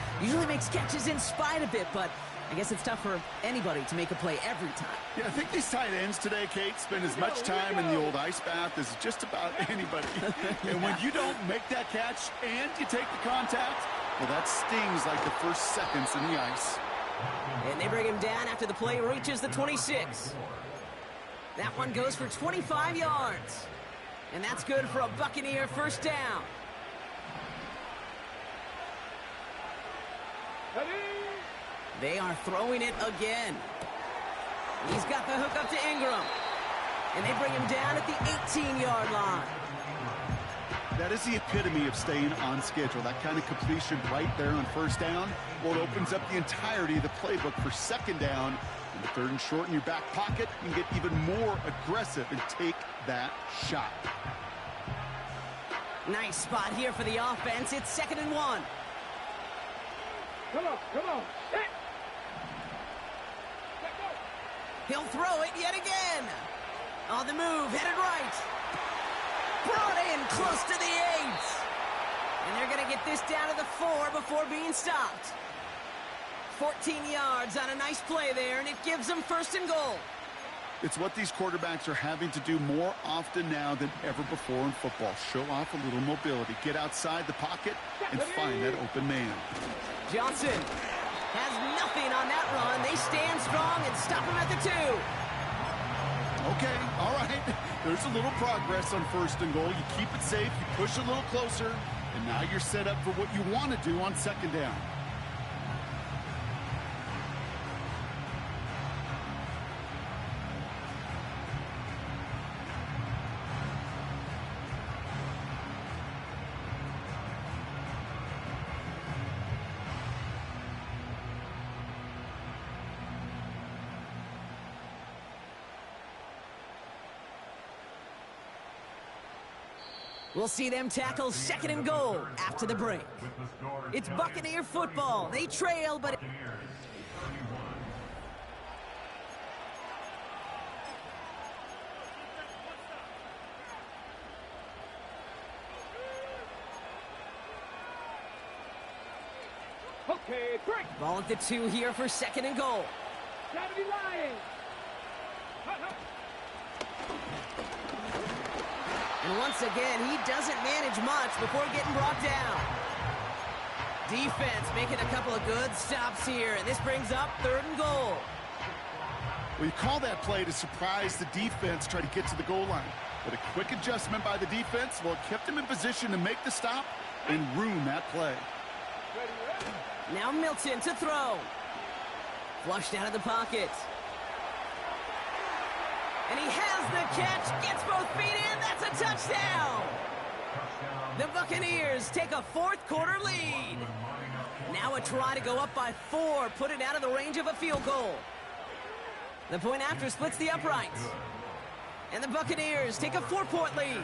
makes catches in spite of it, but I guess it's tough for anybody to make a play every time. Yeah, I think these tight ends today, Kate, spend as much time in the old ice bath as just about anybody. And when you don't make that catch and you take the contact, well, that stings like the first seconds in the ice. And they bring him down after the play reaches the 26. That one goes for 25 yards. And that's good for a Buccaneer 1st down. They are throwing it again. He's got the hook up to Ingram. And they bring him down at the 18-yard line. That is the epitome of staying on schedule. That kind of completion right there on 1st down. Well, it opens up the entirety of the playbook for 2nd down. In the 3rd and short in your back pocket, you can get even more aggressive and take that shot. Nice spot here for the offense. It's 2nd and 1. Come on. Set. He'll throw it yet again. On the move, headed right. Brought in close to the 8. And they're going to get this down to the 4 before being stopped. 14 yards on a nice play there, and it gives them 1st and goal. It's what these quarterbacks are having to do more often now than ever before in football. Show off a little mobility. Get outside the pocket and find that open man. Johnson has nothing on that run. They stand strong and stop him at the 2. Okay, all right. There's a little progress on 1st and goal. You keep it safe, you push a little closer, and now you're set up for what you want to do on 2nd down. We'll see them tackle 2nd and goal after the break. It's Buccaneer football. They trail, but... Okay, 3. Ball at the 2 here for 2nd and goal. Saturday Lions. And once again, he doesn't manage much before getting brought down. Defense making a couple of good stops here, and this brings up 3rd and goal. Well, you call that play to surprise the defense, try to get to the goal line. But a quick adjustment by the defense, well, it kept him in position to make the stop and ruin that play. Now Milton to throw. Flushed out of the pocket. And he has the catch, gets both feet in, that's a touchdown! The Buccaneers take a 4th quarter lead. Now a try to go up by 4, put it out of the range of a field goal. The point after splits the uprights. And the Buccaneers take a 4-point lead.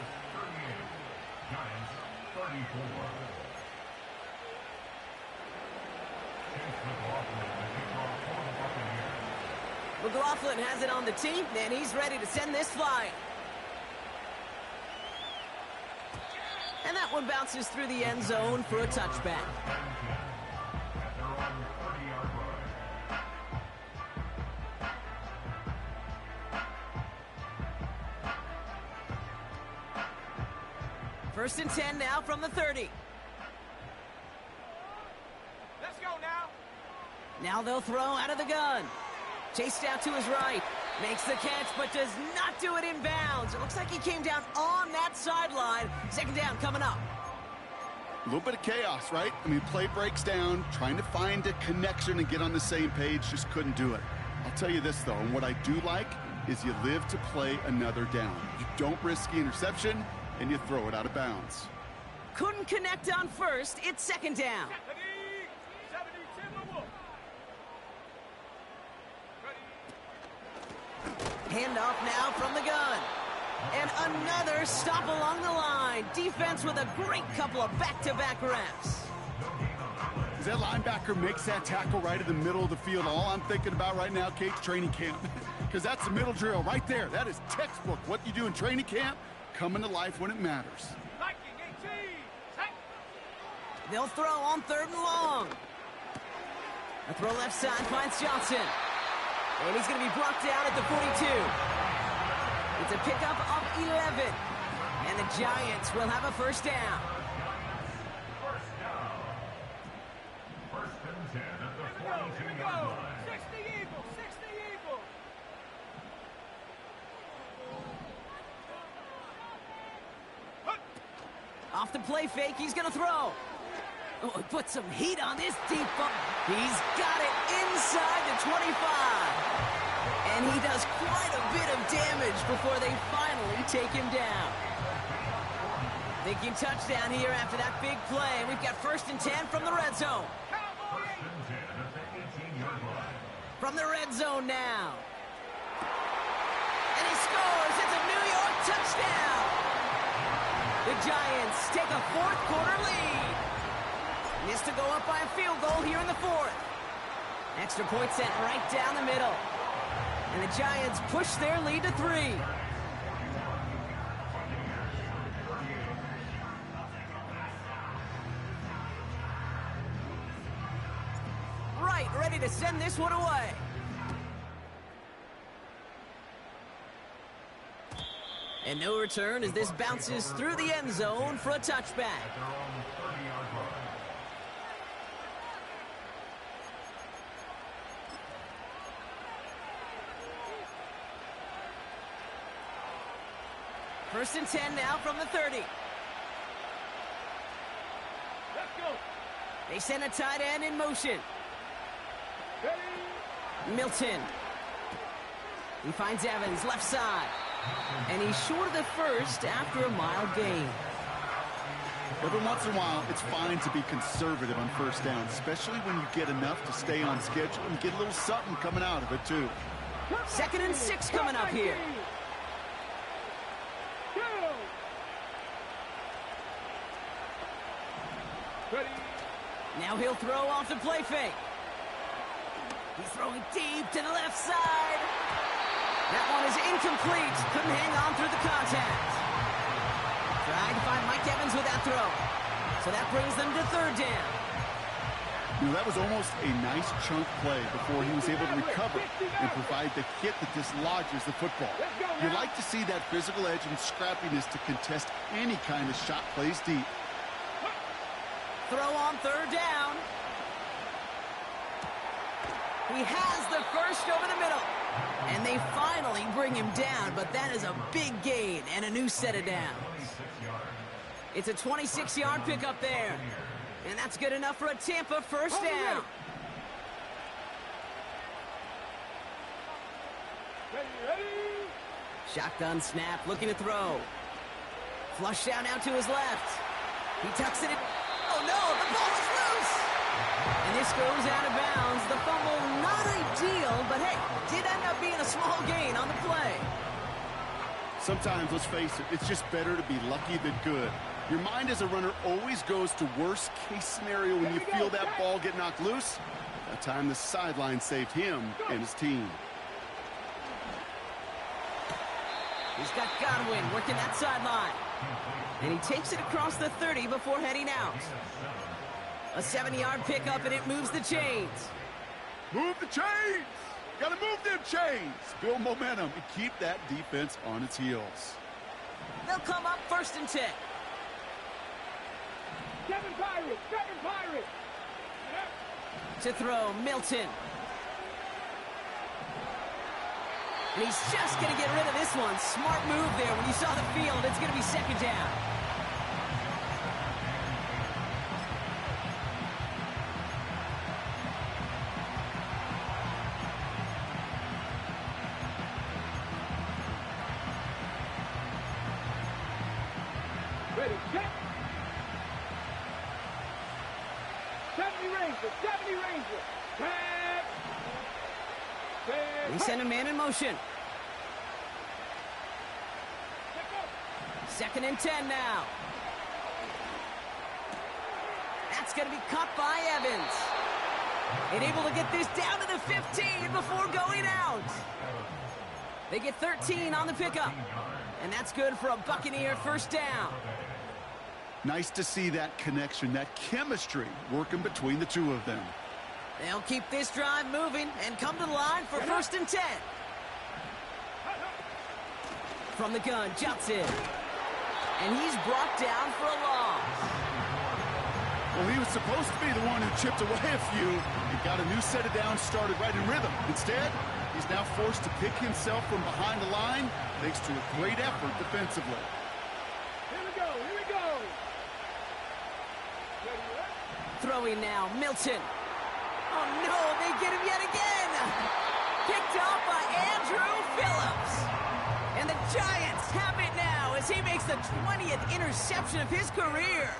Giants 34. McLaughlin has it on the team, and he's ready to send this flying. And that one bounces through the end zone for a touchback. At their own 30-yard line. First and 10 now from the 30. Let's go now. Now they'll throw out of the gun. Chased out to his right. Makes the catch, but does not do it in bounds. It looks like he came down on that sideline. 2nd down coming up. A little bit of chaos, right? I mean, play breaks down, trying to find a connection and get on the same page, just couldn't do it. I'll tell you this, though, and what I do like is you live to play another down. You don't risk the interception, and you throw it out of bounds. Couldn't connect on first. It's 2nd down. Handoff now from the gun. And another stop along the line. Defense with a great couple of back-to-back reps. As that linebacker makes that tackle right in the middle of the field, all I'm thinking about right now, Kate's training camp. Because that's the middle drill right there. That is textbook. What you do in training camp, coming to life when it matters. They'll throw on 3rd and long. A throw left side finds Johnson. And he's going to be brought down at the 42. It's a pickup of 11. And the Giants will have a 1st down. First down. 1st and 10 at the 42-yard line. 60 Eagles, 60 Eagles. Off the play fake, he's going to throw. Oh, he put some heat on this deep ball. He's got it inside the 25. And he does quite a bit of damage before they finally take him down. Thinking touchdown here after that big play. We've got 1st and 10 from the red zone. 1st and 10 at the 18-yard line. From the red zone now. And he scores. It's a New York touchdown. The Giants take a 4th quarter lead. Missed to go up by a field goal here in the 4th. Extra point sent right down the middle. And the Giants push their lead to 3. Right, ready to send this one away. And no return as this bounces through the end zone for a touchback. At their own 30-yard line. First and 10 now from the 30. Let's go. They send a tight end in motion. Ready. Milton. He finds Evans left side. And he's short of the 1st after a mile gain. Every once in a while, it's fine to be conservative on 1st down, especially when you get enough to stay on schedule and get a little something coming out of it, too. 2nd and 6 coming up here. Ready. Now he'll throw off the play fake. He's throwing deep to the left side. That one is incomplete. Couldn't hang on through the contact. Trying to find Mike Evans with that throw. So that brings them to 3rd down. You know, that was almost a nice chunk play before he was able to recover and provide the hit that dislodges the football. You like to see that physical edge and scrappiness to contest any kind of shot plays deep. Throw on third down. He has the first over the middle. And they finally bring him down, but that is a big gain and a new set of downs. It's a 26-yard pickup there. And that's good enough for a Tampa first down. Shotgun snap, looking to throw. Flush down out to his left. He tucks it in. Oh no, the ball is loose! And this goes out of bounds. The fumble, not ideal, but hey, did end up being a small gain on the play. Sometimes, let's face it, it's just better to be lucky than good. Your mind as a runner always goes to worst case scenario when you feel that ball get knocked loose. That time the sideline saved him and his team. He's got Godwin working that sideline. And he takes it across the 30 before heading out. A 70-yard pickup, and it moves the chains. Move the chains! Gotta move them chains! Build momentum and keep that defense on its heels. They'll come up 1st and 10. Seven Pirates! To throw, Milton. And he's just going to get rid of this one. Smart move there. When you saw the field, it's going to be 2nd down. Ready, set. 70 Ranger. Tag. They send a man in motion. 2nd and 10 now. That's going to be caught by Evans. And able to get this down to the 15 before going out. They get 13 on the pickup. And that's good for a Buccaneer first down. Nice to see that connection, that chemistry working between the two of them. They'll keep this drive moving and come to the line for 1st and 10. From the gun, Johnson. And he's brought down for a loss. Well, he was supposed to be the one who chipped away a few and got a new set of downs started right in rhythm. Instead, he's now forced to pick himself from behind the line thanks to a great effort defensively. Here we go. Throwing now, Milton. Oh no, they get him yet again. Picked off by Andrew Phillips. And the Giants have it now as he makes the 20th interception of his career.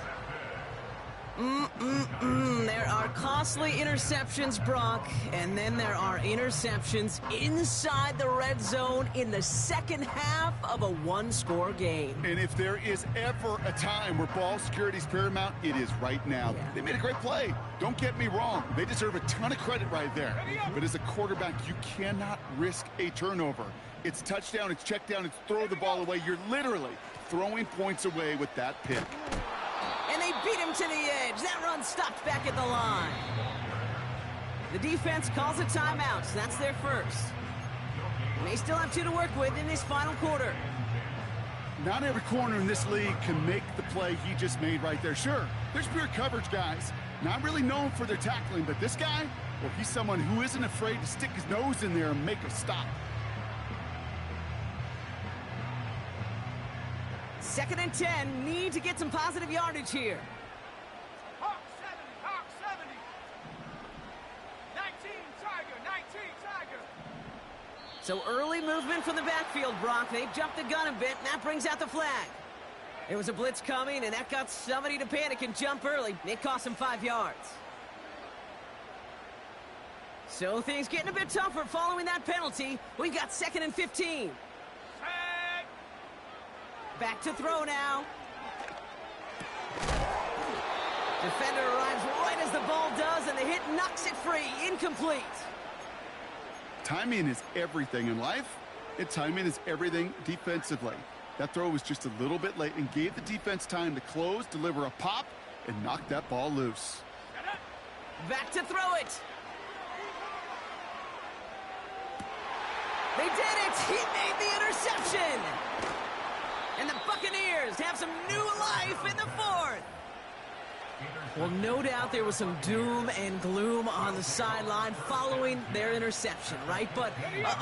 There are costly interceptions, Brock, and then there are interceptions inside the red zone in the second half of a one-score game. And if there is ever a time where ball security is paramount, it is right now. Yeah. They made a great play. Don't get me wrong. They deserve a ton of credit right there. But as a quarterback, you cannot risk a turnover. It's touchdown, it's check down, it's throw the ball away. You're literally throwing points away with that pick. And they beat him to the edge. That run stopped back at the line. The defense calls a timeout. So that's their first. And they still have 2 to work with in this final quarter. Not every corner in this league can make the play he just made right there. Sure, there's pure coverage guys. Not really known for their tackling, but this guy, well, he's someone who isn't afraid to stick his nose in there and make a stop. 2nd and 10, need to get some positive yardage here. Hawk 70. 19 Tiger. So early movement from the backfield, Brock. They've jumped the gun a bit, and that brings out the flag. There was a blitz coming, and that got somebody to panic and jump early. It cost him 5 yards. So things getting a bit tougher following that penalty. We've got 2nd and 15. Back to throw now. Defender arrives right as the ball does, and the hit knocks it free. Incomplete. Timing is everything in life, and timing is everything defensively. That throw was just a little bit late and gave the defense time to close, deliver a pop, and knock that ball loose. Back to throw it. They did it! He made the interception! And the Buccaneers have some new life in the fourth. Well, no doubt there was some doom and gloom on the sideline following their interception, right? But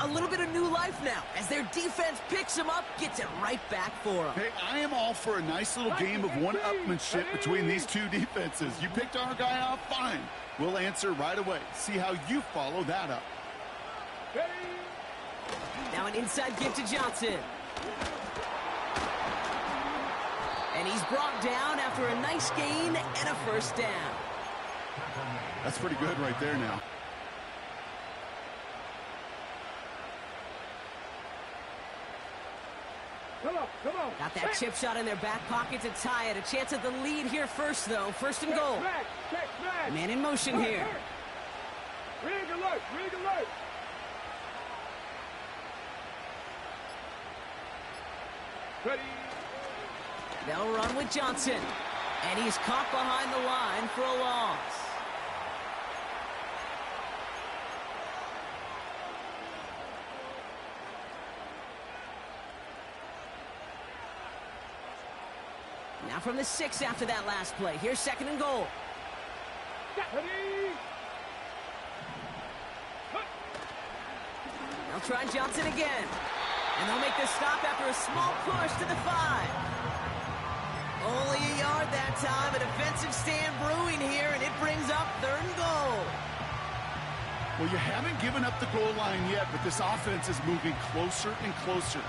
a little bit of new life now as their defense picks them up, gets it right back for them. Hey, I am all for a nice little game of one-upmanship between these two defenses. You picked our guy off, fine. We'll answer right away. See how you follow that up. Now an inside give to Johnson. And he's brought down after a nice gain and a first down. That's pretty good right there now. Come on. Got that chip shot in their back pocket to tie it. A chance at the lead here first, though. First and goal. Check, smash. Man in motion here. Rig alert. Ready. They'll run with Johnson. And he's caught behind the line for a loss. Now from the 6 after that last play. Here's second and goal. Ready. They'll try Johnson again. And they'll make the stop after a small push to the 5. Only a yard that time. A defensive stand brewing here, and it brings up third and goal. Well, you haven't given up the goal line yet, but this offense is moving closer and closer.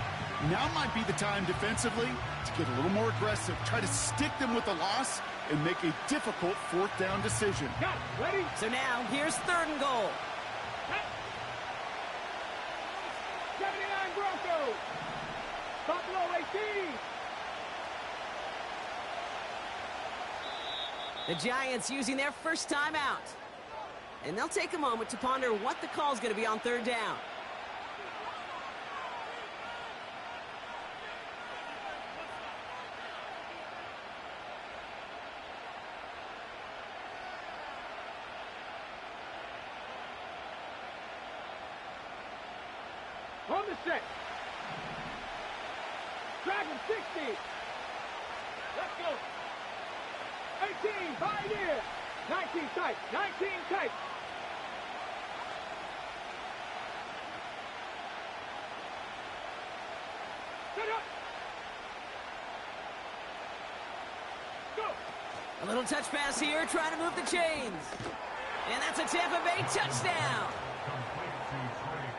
Now might be the time defensively to get a little more aggressive, try to stick them with the loss, and make a difficult fourth down decision. Got it. Ready. So now, here's third and goal. 79 Broncos. Buffalo 18. The Giants using their first time out. And they'll take a moment to ponder what the call is going to be on third down. On the set. Dragon 60. Let's go. 18, pioneer. 19 tight. 19 tight. Set up. Go. A little touch pass here, trying to move the chains. And that's a Tampa Bay touchdown.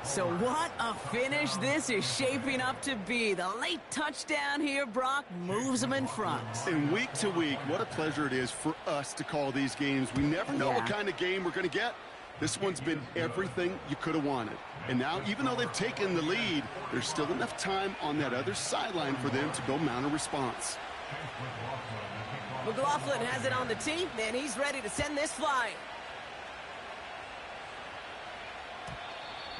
So what a finish this is shaping up to be. The late touchdown here, Brock, moves them in front. And week to week, what a pleasure it is for us to call these games. We never know what kind of game we're going to get. This one's been everything you could have wanted. And now, even though they've taken the lead, there's still enough time on that other sideline for them to go mount a response. McLaughlin has it on the tee, and he's ready to send this flying.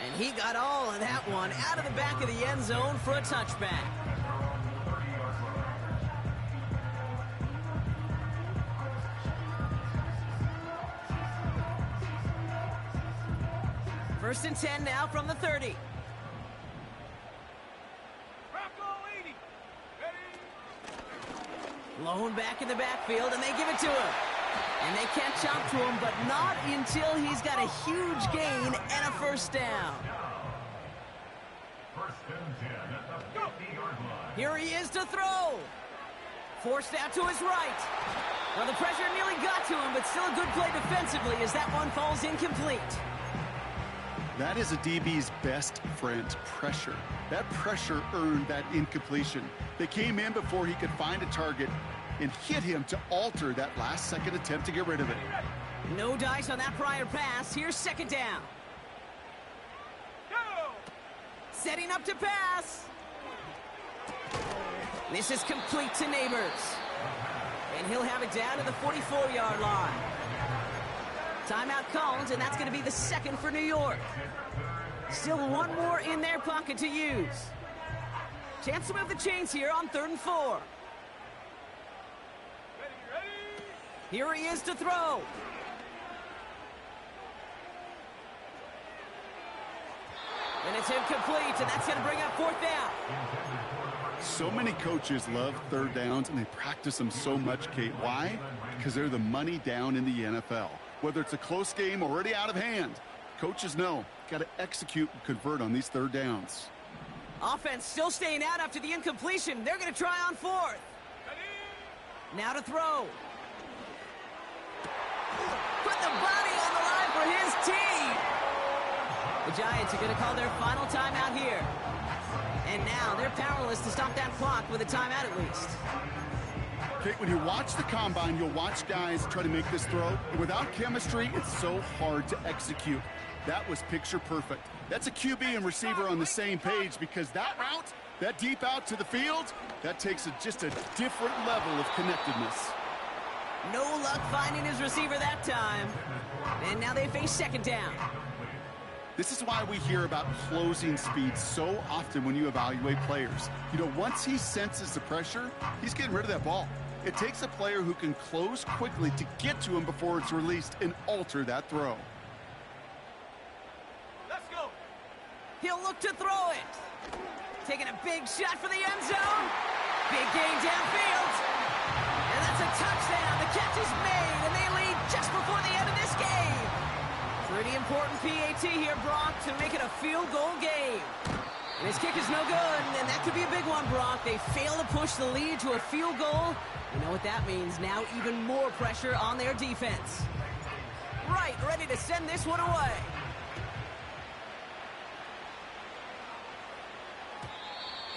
And he got all of that one out of the back of the end zone for a touchback. First and 10 now from the 30. Bronco 80. Ready. Lone back in the backfield, and they give it to him. And they can't chop to him, but not until he's got a huge gain and a first down. First and 10 at the 50-yard line. Here he is to throw. Forced out to his right. Well, the pressure nearly got to him, but still a good play defensively as that one falls incomplete. That is a DB's best friend, pressure. That pressure earned that incompletion. They came in before he could find a target and hit him to alter that last-second attempt to get rid of it. No dice on that prior pass. Here's second down. Go. Setting up to pass. This is complete to Neighbors. And he'll have it down to the 44-yard line. Timeout called, and that's going to be the second for New York. Still one more in their pocket to use. Chance to move the chains here on 3rd and 4. Ready. Here he is to throw. it's incomplete, and that's going to bring up fourth down. So many coaches love third downs, and they practice them so much, Kate. Why? Because they're the money down in the NFL. Whether it's a close game already out of hand, coaches know, got to execute and convert on these third downs. Offense still staying out after the incompletion. They're going to try on fourth. Now to throw. Put the body on the line for his team. The Giants are going to call their final timeout here. And now they're powerless to stop that clock with a timeout at least. Kate, when you watch the combine, you'll watch guys try to make this throw. Without chemistry, it's so hard to execute. That was picture perfect. That's a QB and receiver on the same page, because that route, that deep out to the field, that takes just a different level of connectedness. No luck finding his receiver that time. And now they face second down. This is why we hear about closing speed so often when you evaluate players. You know, once he senses the pressure, he's getting rid of that ball. It takes a player who can close quickly to get to him before it's released and alter that throw. Let's go. He'll look to throw it. Taking a big shot for the end zone. Big gain downfield. And that's a touchdown. The catch is made, and they lead just before the end of this game. Pretty important PAT here, Brock, to make it a field goal game. And his kick is no good, and that could be a big one, Brock. They fail to push the lead to a field goal. You know what that means. Now even more pressure on their defense. Right, ready to send this one away.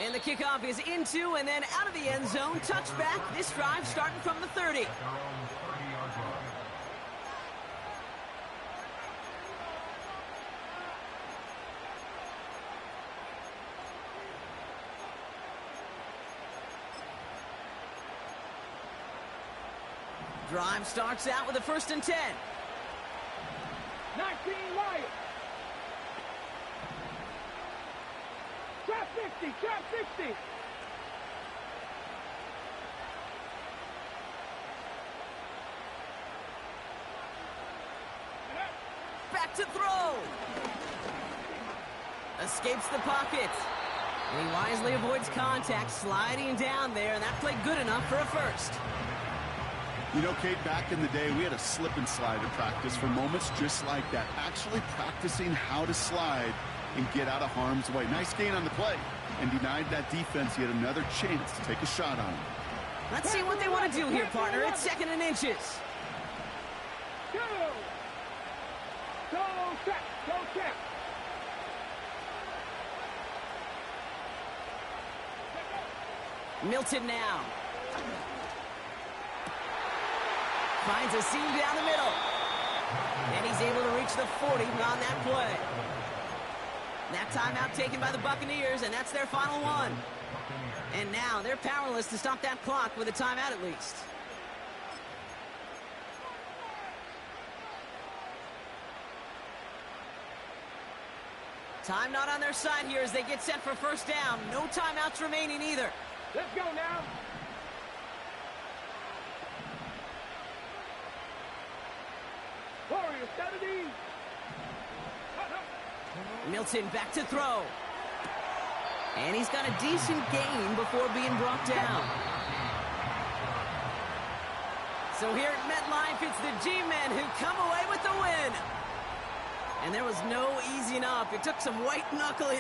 And the kickoff is into and then out of the end zone. Touchback. This drive starting from the 30. Their own 30-yard line. Drive starts out with a 1st and 10. 19 Lions. Trap 60, trap 60. Back to throw. Escapes the pocket. And he wisely avoids contact, sliding down there, and that played good enough for a first. You know, Kate, back in the day, we had a slip and slide in practice for moments just like that. Actually practicing how to slide and get out of harm's way. Nice gain on the play, and denied that defense yet another chance to take a shot on him. Let's see what they want to do here, partner. It's 2nd and inches. Go. Go check, go check. Milton now. Finds a seam down the middle. And he's able to reach the 40 on that play. That timeout taken by the Buccaneers, and that's their final one. And now they're powerless to stop that clock with a timeout at least. Time not on their side here as they get set for 1st down. No timeouts remaining either. Let's go now. Warriors, 70. Milton back to throw. And he's got a decent gain before being brought down. So here at MetLife, it's the G-Men who come away with the win. And there was no easing up. It took some white knuckling.